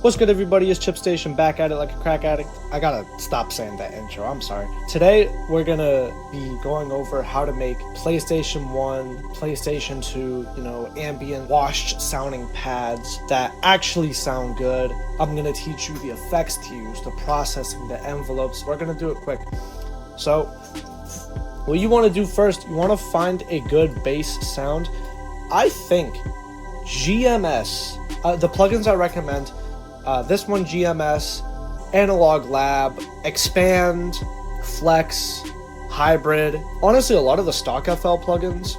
What's good, everybody? It's Chipstation back at it like a crack addict. I gotta stop saying that intro, I'm sorry. Today, we're gonna be going over how to make PlayStation 1, PlayStation 2, ambient washed sounding pads that actually sound good. I'm gonna teach you the effects to use, the processing, the envelopes. We're gonna do it quick. So, what you wanna do first, you wanna find a good bass sound. I think GMS, the plugins I recommend, this one, GMS, Analog Lab, Expand, Flex, Hybrid. Honestly, a lot of the stock FL plugins.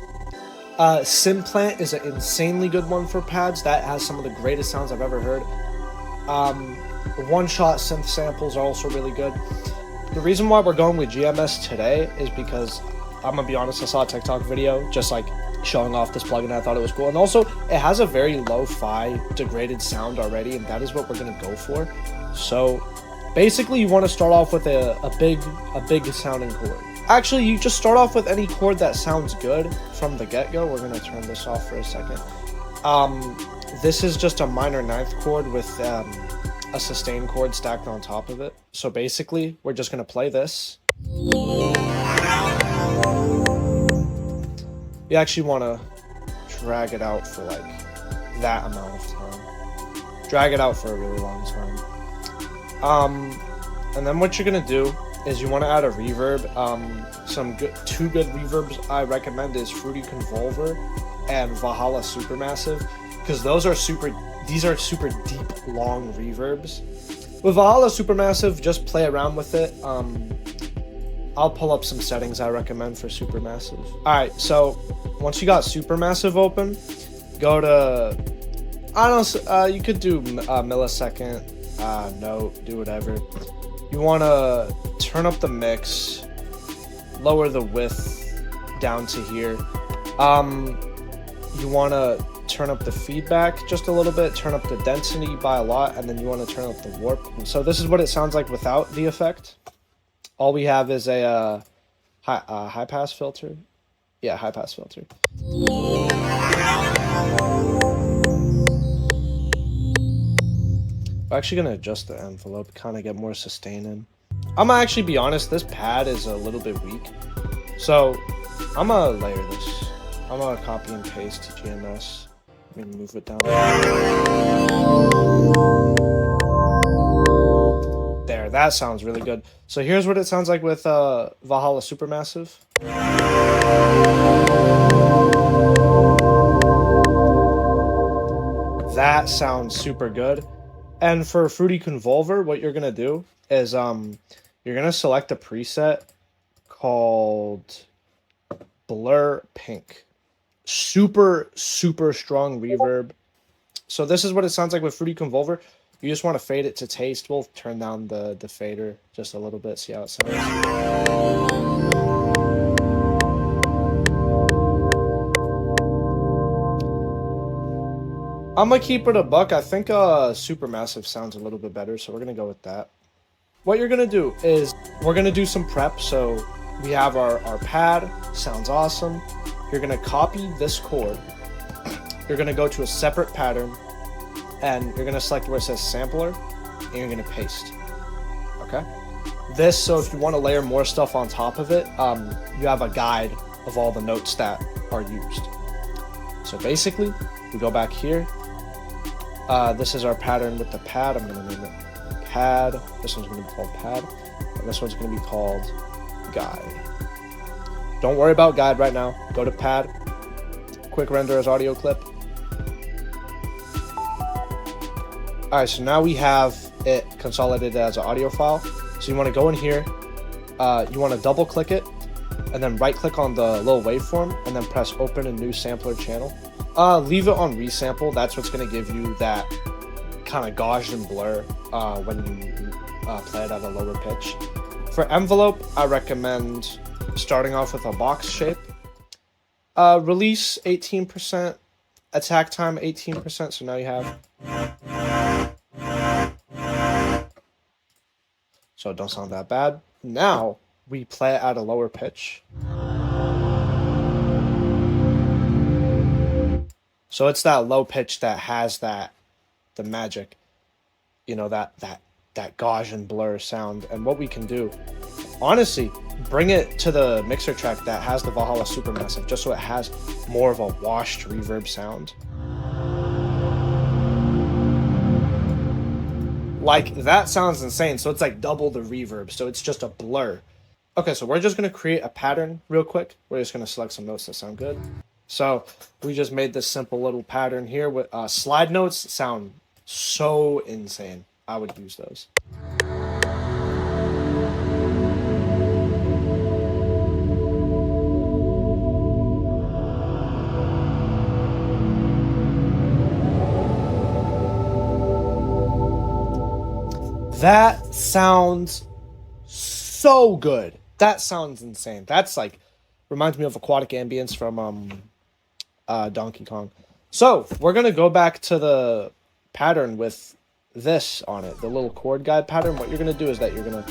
Simplant is an insanely good one for pads. That has some of the greatest sounds I've ever heard. One-shot synth samples are also really good. The reason why we're going with GMS today is because, I'm gonna be honest, I saw a TikTok video just like showing off this plugin. I thought it was cool, and also it has a very lo-fi degraded sound already, and that is what we're gonna go for. So basically, you want to start off with a big sounding chord. Actually, you just start off with any chord that sounds good from the get-go. We're gonna turn this off for a second. This is just a minor ninth chord with a sustain chord stacked on top of it. So basically, we're just gonna play this. You actually want to drag it out for like that amount of time. Drag it out for a really long time. And then what you're gonna do is you want to add a reverb. Two good reverbs I recommend is Fruity Convolver and Valhalla Supermassive, because these are super deep, long reverbs. With Valhalla Supermassive, just play around with it. I'll pull up some settings I recommend for Supermassive. Alright, so once you got Supermassive open, go to, you could do millisecond, note, do whatever. You want to turn up the mix, lower the width down to here. You want to turn up the feedback just a little bit, turn up the density by a lot, and then you want to turn up the warp. So this is what it sounds like without the effect. All we have is a high pass filter. Yeah, high pass filter. I'm actually gonna adjust the envelope, kind of get more sustain in. I'm gonna actually be honest, this pad is a little bit weak, so I'm gonna layer this. I'm gonna copy and paste to GMS. I'm gonna move it down. There, that sounds really good. So here's what it sounds like with Valhalla Supermassive. That sounds super good. And for Fruity Convolver, what you're gonna do is you're gonna select a preset called Blur Pink. Super strong reverb. So this is what it sounds like with Fruity Convolver. You just want to fade it to taste. We'll turn down the fader just a little bit, see how it sounds. I'm gonna keep it a buck. I think Supermassive sounds a little bit better, so we're gonna go with that. What you're gonna do is we're gonna do some prep. So we have our pad, sounds awesome. You're gonna copy this chord. You're gonna go to a separate pattern, and you're gonna select where it says sampler, and you're gonna paste. Okay? This, so if you want to layer more stuff on top of it, you have a guide of all the notes that are used. So basically, we go back here. This is our pattern with the pad. I'm gonna name it pad. This one's gonna be called pad, and this one's gonna be called guide. Don't worry about guide right now. Go to pad. Quick render as audio clip. Alright, so now we have it consolidated as an audio file. So you want to go in here, you want to double click it, and then right click on the little waveform, and then press open a new sampler channel. Leave it on resample. That's what's going to give you that kind of Gaussian blur when you play it at a lower pitch. For envelope, I recommend starting off with a box shape. Release 18%, attack time 18%, so now you have... So it don't sound that bad. Now, we play it at a lower pitch. So it's that low pitch that has the magic. you know, that Gaussian blur sound. And what we can do, honestly, bring it to the mixer track that has the Valhalla Supermassive, just so it has more of a washed reverb sound. Like, that sounds insane. So it's like double the reverb, so it's just a blur. Okay, so we're just going to create a pattern real quick. We're just going to select some notes that sound good. So we just made this simple little pattern here with slide notes. Sound so insane. I would use those. That sounds so good. That sounds insane. That's like, reminds me of Aquatic Ambience from Donkey Kong. So we're gonna go back to the pattern with this on it, the little chord guide pattern. What you're gonna do is that you're gonna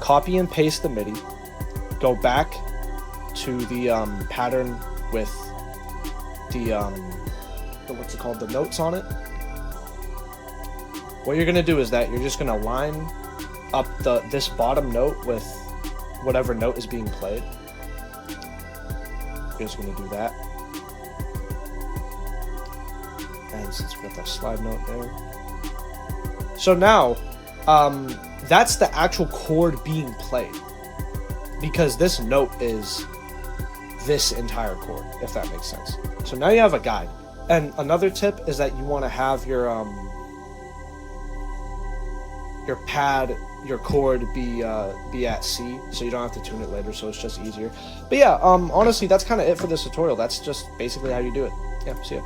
copy and paste the MIDI, go back to the pattern with the what's it called, the notes on it. What you're gonna do is that you're just gonna line up this bottom note with whatever note is being played. You're just gonna do that. And since we got that slide note there. So now, that's the actual chord being played. Because this note is this entire chord, if that makes sense. So now you have a guide. And another tip is that you wanna have your pad, your chord be at C, so you don't have to tune it later, so it's just easier. But yeah, honestly, that's kind of it for this tutorial. That's just basically how you do it. Yeah, see ya.